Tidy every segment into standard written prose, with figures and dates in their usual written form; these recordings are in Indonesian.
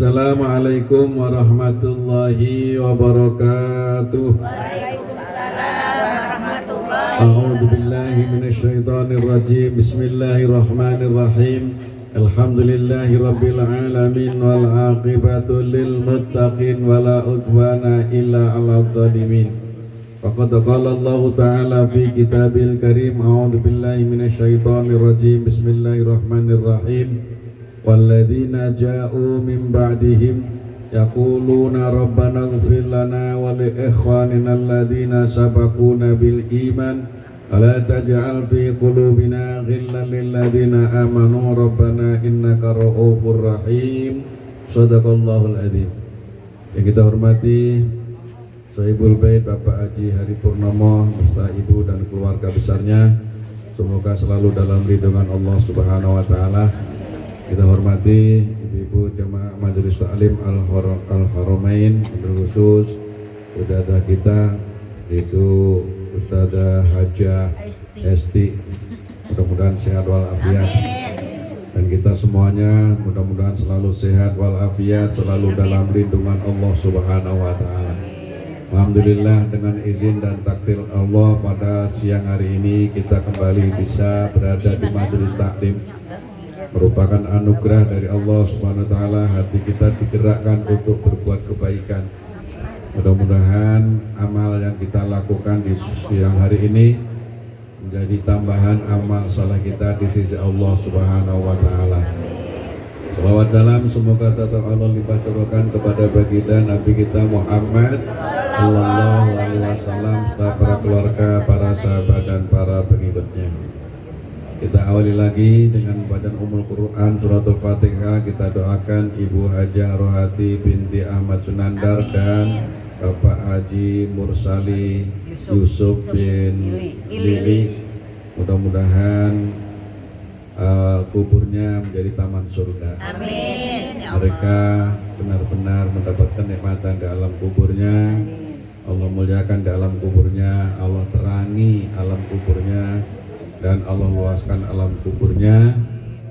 Assalamualaikum warahmatullahi wabarakatuh. Waalaikumsalam warahmatullahi A'udzu billahi minasyaitonir rajim. Bismillahirrahmanirrahim. Alhamdulillahi rabbil alamin wal aqibatu lil muttaqin wala udwana illa 'alal zalimin. Faqad qala Allah ta'ala fi kitabil karim. A'udzu billahi minasyaitonir rajim. Bismillahirrahmanirrahim. Walladzina ja'u min ba'dihim yaquluna rabbana ighfir lana wa li ikhwanina alladzina sabaquna bil iman wa la taj'al fi qulubina ghillan lil ladzina amanu rabbana innaka ra'ufur rahim. Shadaqallahul adzim. Yang kita hormati Sohibul Bait Bapak Haji Hari Purnomo beserta ibu dan keluarga besarnya, semoga selalu dalam lindungan Allah Subhanahu wa taala. Kita hormati ibu-ibu jemaah Majelis Taklim Al-Haramain, khusus Ustadzah kita itu Ustadzah Hajah Esti, mudah-mudahan sehat walafiat. Dan kita semuanya mudah-mudahan selalu sehat walafiat, selalu dalam lindungan Allah Subhanahu wa taala. Alhamdulillah, dengan izin dan takdir Allah pada siang hari ini kita kembali bisa berada di Majelis Taklim. Merupakan anugerah dari Allah Subhanahu wa taala, hati kita digerakkan untuk berbuat kebaikan. Mudah-mudahan amal yang kita lakukan di siang hari ini menjadi tambahan amal saleh kita di sisi Allah Subhanahu wa taala. Salawat salam semoga tetap Allah limpah curahkan kepada baginda Nabi kita Muhammad sallallahu alaihi wasallam serta para keluarga, para sahabat dan para pengikutnya. Kita awali lagi dengan badan Ummul Quran Suratul Fatihah. Kita doakan Ibu Hajah Rohati binti Ahmad Sunandar dan Bapak Haji Mursali Yusuf bin Lili. Mudah-mudahan kuburnya menjadi taman surga. Amin. Mereka benar-benar mendapatkan nikmatan di alam kuburnya. Allah muliakan di alam kuburnya, Allah terangi alam kuburnya, dan Allah luaskan alam kuburnya,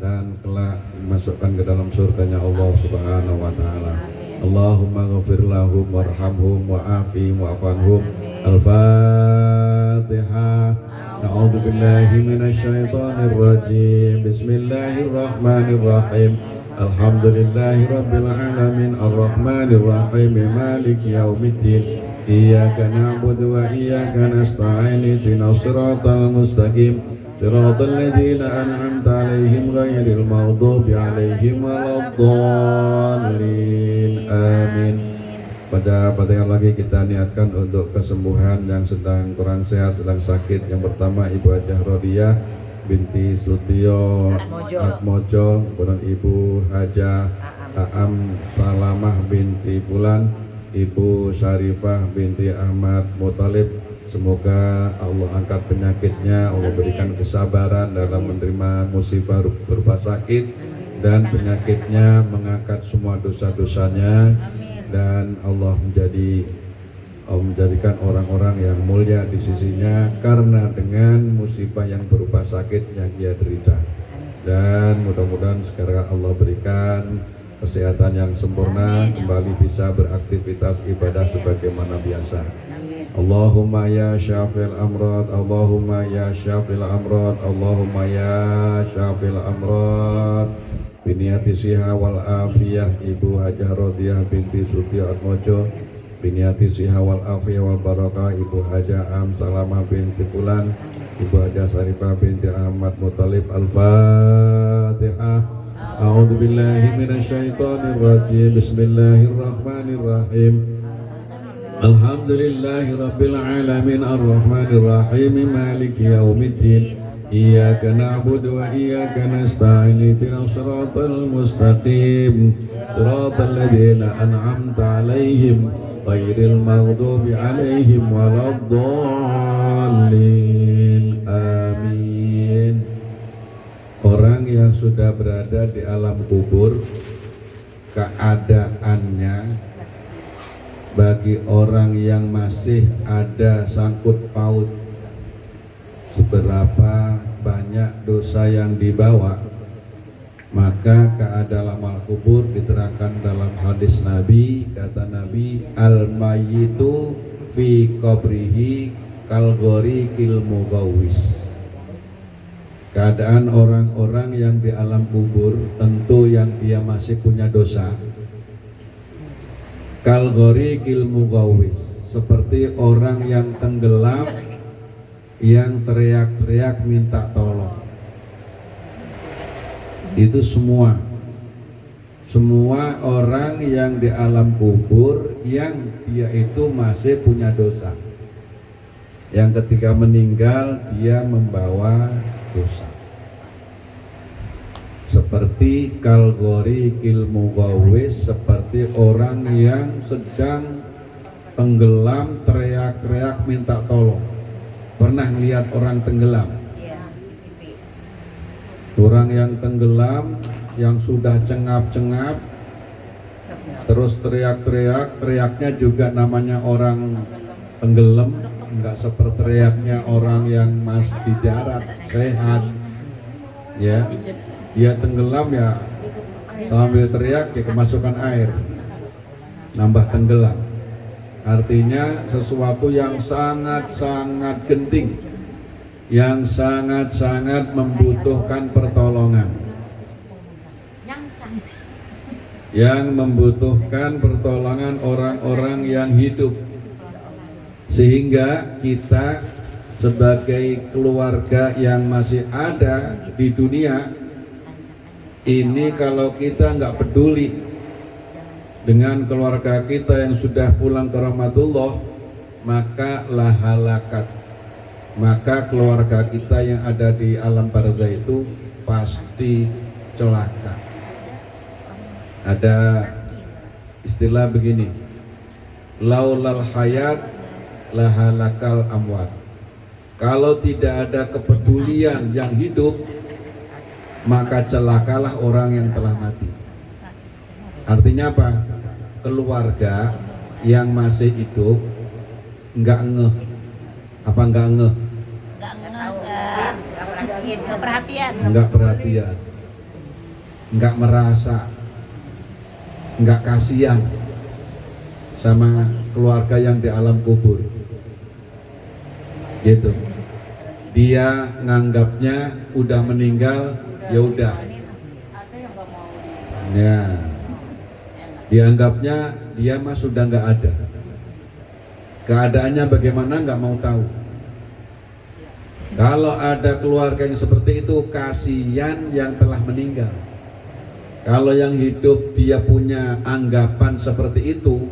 dan kelak dimasukkan ke dalam surganya Allah Subhanahu wa taala. Allahumma ghafir lahum warhamhum wa'afihim wa'afanhum. Al-Fatihah. A'udzu billahi minasyaitonir rajim. Bismillahirrahmanirrahim. Alhamdulillahi rabbil alamin arrahmanir rahim maliki yaumiddin. Iyyaka na'budu wa iyyaka nasta'in ihdinas siratal mustaqim siratal ladzina an'amta 'alaihim ghairil maghdubi 'alaihim waladdallin. Amin. Pada yang lagi kita niatkan untuk kesembuhan yang sedang kurang sehat, sedang sakit. Yang pertama Ibu Hajah Rodiyah binti Sutio Atmojo, kemudian Ibu Hajah Aam Salamah binti Fulan, Ibu Syarifah binti Ahmad Muthalib. Semoga Allah angkat penyakitnya, Allah berikan kesabaran dalam menerima musibah berupa sakit, dan penyakitnya mengangkat semua dosa-dosanya, dan Allah menjadikan orang-orang yang mulia di sisinya karena dengan musibah yang berupa sakit yang ia derita. Dan mudah-mudahan sekarang Allah berikan kesehatan yang sempurna, kembali bisa beraktivitas ibadah sebagaimana biasa. Allahumma ya syafil amrad, Allahumma ya syafil amrad, Allahumma ya syafil amrad. Biniati siha wal afiyah Ibu Hajah Rodiyah binti Sutio Atmojo, biniati siha wal afiyah wal barakah Ibu Hajah Am Salamah binti Fulan, Ibu Hajah Syarifah binti Ahmad Muthalib. Al-Fatihah. A'udzu billahi minasyaitonir rajim. Bismillahirrahmanirrahim. Alhamdulillahi rabbil alamin arrahmanir rahim maliki yaumiddin. Iyyaka na'budu wa iyyaka nasta'in ihdinas siratal mustaqim siratal ladzina an'amta 'alaihim ghairil maghdubi 'alaihim waladdallin. Amin. Orang yang sudah berada di alam kubur, keadaannya bagi orang yang masih ada sangkut paut seberapa banyak dosa yang dibawa, Maka keadaan amal kubur diterangkan dalam hadis Nabi, kata Nabi, al mayyitu fi qabrihi kal ghoriqil mugawwis. Keadaan orang-orang yang di alam kubur, tentu yang dia masih punya dosa, kal ghoriqil mugawwis, seperti orang yang tenggelam yang teriak-teriak minta tolong. Itu semua orang yang di alam kubur yang dia itu masih punya dosa, yang ketika meninggal dia membawa dosa, seperti kalgori kilmu gawis, seperti orang yang sedang tenggelam teriak-teriak minta tolong. Pernah lihat orang tenggelam? Orang yang tenggelam, yang sudah cengap-cengap, terus teriak-teriak, teriaknya juga namanya orang tenggelam, enggak seperti teriaknya orang yang masih di darat, sehat. Ya, dia tenggelam ya sambil teriak ya kemasukan air, nambah tenggelam. Artinya sesuatu yang sangat-sangat genting, yang sangat-sangat membutuhkan pertolongan, yang membutuhkan pertolongan orang-orang yang hidup. Sehingga kita sebagai keluarga yang masih ada di dunia ini, kalau kita nggak peduli dengan keluarga kita yang sudah pulang ke rahmatullah, maka lahalakat, maka keluarga kita yang ada di alam barzah itu pasti celaka. Ada istilah begini, laulal hayat lahalakal amwat. Kalau tidak ada kepedulian yang hidup, maka celakalah orang yang telah mati. Artinya apa? Keluarga yang masih hidup nggak ngeh. Apa nggak ngeh? Nggak perhatian, nggak merasa, nggak kasihan sama keluarga yang di alam kubur. Gitu. Dia nganggapnya udah meninggal, ya udah. Ya. Dianggapnya dia mah sudah nggak ada. Keadaannya bagaimana nggak mau tahu. Kalau ada keluarga yang seperti itu, kasihan yang telah meninggal. Kalau yang hidup dia punya anggapan seperti itu,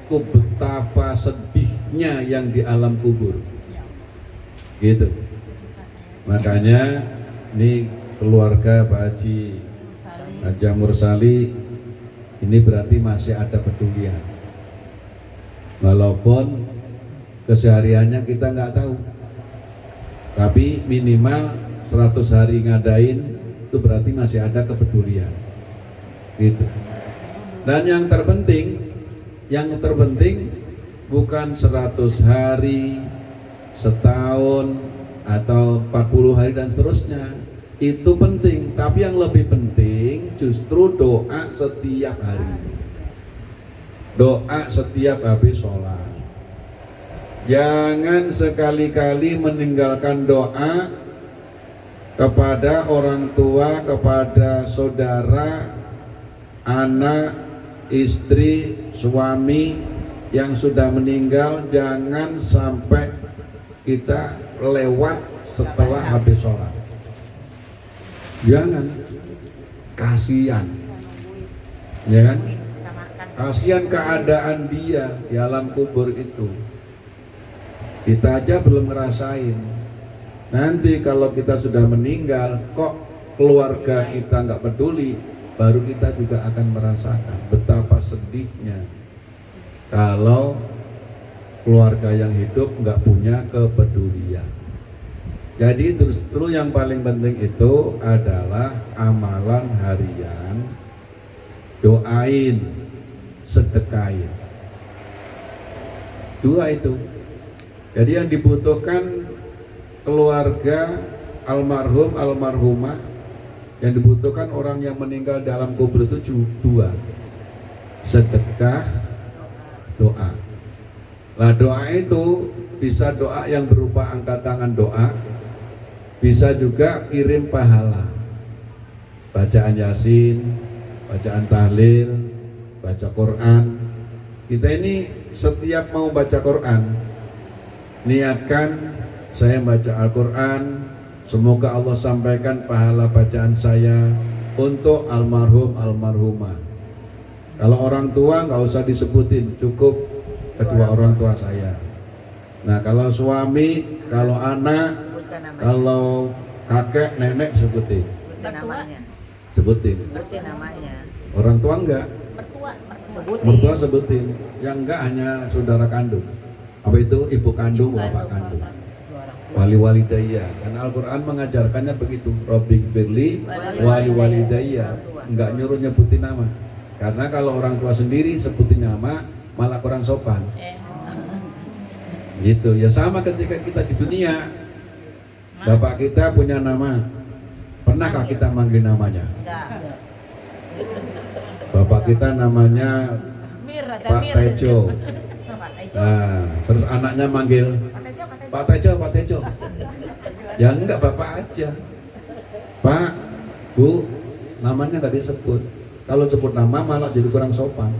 betapa sedihnya yang di alam kubur. Gitu. Makanya ini keluarga Pak Haji Haja Mursali ini berarti masih ada pedulian, walaupun kesehariannya kita nggak tahu, tapi minimal 100 hari ngadain itu berarti masih ada kepedulian. Gitu. Dan yang terpenting bukan 100 hari, setahun, atau 40 hari dan seterusnya. Itu penting, tapi yang lebih penting justru doa setiap hari. Doa setiap habis sholat. Jangan sekali-kali meninggalkan doa kepada orang tua, kepada saudara, anak, istri, suami yang sudah meninggal. Jangan sampai kita lewat setelah habis sholat. Jangan, kasihan, ya kan? Kasihan keadaan dia di alam kubur itu. Kita aja belum ngerasain. Nanti kalau kita sudah meninggal, kok keluarga kita nggak peduli, baru kita juga akan merasakan betapa sedihnya kalau keluarga yang hidup nggak punya kepedulian. Jadi justru yang paling penting itu adalah amalan harian, doain, sedekahin. Dua itu. Jadi yang dibutuhkan keluarga almarhum, almarhumah Yang dibutuhkan orang yang meninggal dalam kubur itu dua, sedekah, doa. Nah doa itu bisa doa yang berupa angkat tangan doa, bisa juga kirim pahala, bacaan yasin, bacaan tahlil, baca Quran. Kita ini setiap mau baca Quran, niatkan saya baca Al-Quran, semoga Allah sampaikan pahala bacaan saya untuk almarhum almarhumah. Kalau orang tua nggak usah disebutin, cukup kedua orang tua saya. Nah kalau suami, kalau anak, kalau kakek, nenek sebutin. Sebutin. Orang tua enggak? Mertua sebutin. Yang enggak hanya saudara kandung. Apa itu? Ibu kandung, bapak kandung. Wali walidayya. Karena Al-Quran mengajarkannya begitu. Robbi firli wali walidayya. Enggak nyuruh nyebutin nama. Karena kalau orang tua sendiri sebutin nama malah kurang sopan. Gitu. Ya sama ketika kita di dunia. Bapak kita punya nama. Pernahkah kita manggil namanya? Bapak kita namanya Pak Tejo. Nah, terus anaknya manggil Pak Tejo, Pak Tejo. Ya enggak, bapak aja. Pak, Bu, namanya enggak disebut. Kalau sebut nama malah jadi kurang sopan.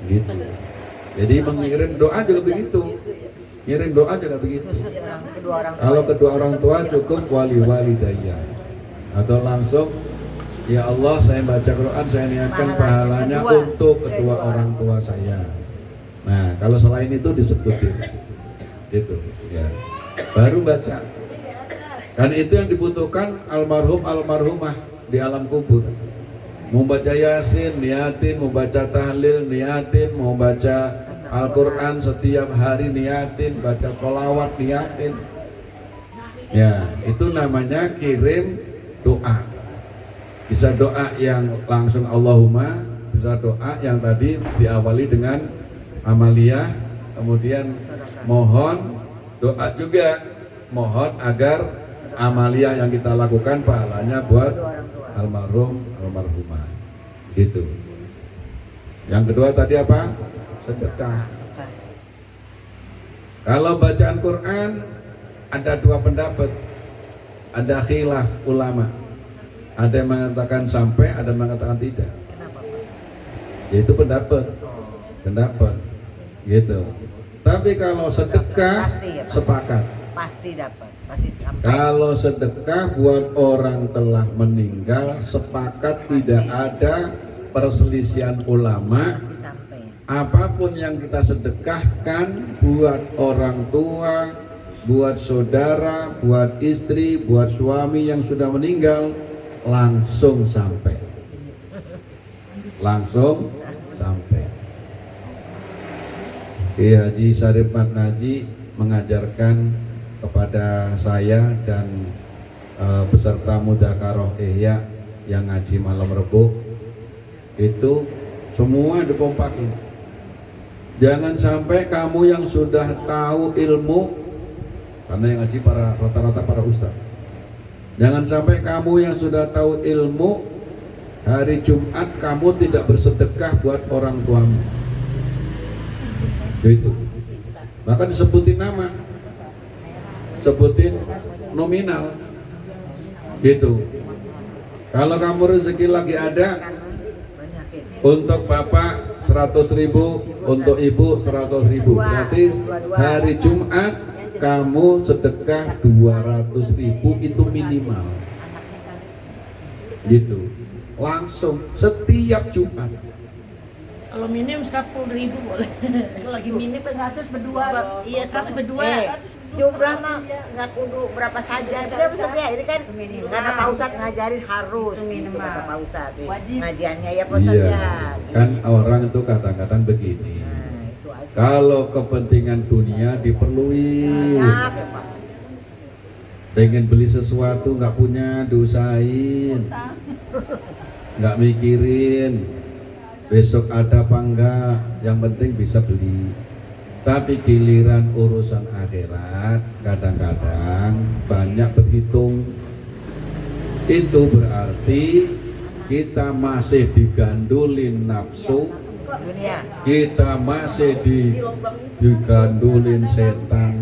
Gitu. Jadi mengirim doa juga begitu. Ngirim doa juga begitu. Kalau kedua orang tua cukup wali walidayya. Atau langsung, ya Allah saya baca Quran, saya niatkan pahalanya untuk kedua orang tua saya. Nah kalau selain itu disebutin gitu ya, baru baca. Dan itu yang dibutuhkan almarhum almarhumah di alam kubur. Mau baca yasin niatin, mau baca tahlil niatin, mau baca Al-Quran setiap hari niatin, baca sholawat niatin. Ya itu namanya kirim doa. Bisa doa yang langsung Allahumma, bisa doa yang tadi diawali dengan amaliyah, kemudian mohon doa juga, mohon agar amaliyah yang kita lakukan pahalanya buat almarhum almarhumah. Gitu. Yang kedua tadi apa? Sedekah. Kalau bacaan Quran ada dua pendapat, ada khilaf ulama. Ada yang mengatakan sampai, ada yang mengatakan tidak. Yaitu pendapat, gitu. Tapi kalau sedekah sepakat. Pasti dapat, pasti sampai. Kalau sedekah buat orang telah meninggal sepakat, tidak ada perselisihan ulama. Apapun yang kita sedekahkan buat orang tua, buat saudara, buat istri, buat suami yang sudah meninggal, langsung sampai. Langsung sampai. Kiai Haji Syarif Maknaji mengajarkan kepada saya dan peserta Mudzakarah Ihya yang ngaji malam Rebo, itu semua dipompakin. Jangan sampai kamu yang sudah tahu ilmu, karena yang ngaji rata-rata para ustaz. Jangan sampai kamu yang sudah tahu ilmu, hari Jumat kamu tidak bersedekah buat orang tuamu. Itu. Maka disebutin nama, sebutin nominal. Gitu. Kalau kamu rezeki lagi ada, untuk bapak 100.000, untuk ibu 100.000. Berarti hari Jumat kamu sedekah 200.000 itu minimal. Gitu. Langsung setiap Jumat. Kalau minim 10.000 boleh. Kalau lagi minim 100 berdua. Iya, 100 berdua. Jumlah mah nggak kudu berapa saja. Ya, ini kan karena Pak Ustadz ngajarin harus minimal. Kata Pak Ustadz. Ngajiannya ya Pak Ustadz Iya. ya. Kan orang itu kadang-kadang begini. Kalau kepentingan dunia diperluin, pengen beli sesuatu nggak punya, diusahain, nggak mikirin besok ada apa enggak, yang penting bisa beli. Tapi giliran urusan akhirat kadang-kadang banyak berhitung. itu berarti kita masih digandulin nafsu, dunia. kita masih digandulin setan.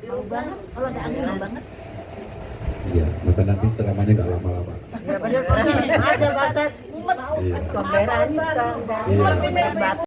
Mau banget, kalau ada angin mau banget. Iya, maka nanti ceramahnya nggak lama-lama. Ya, padahal ada Pak Ustadz. Iya. Kamera ini sekarang. Iya.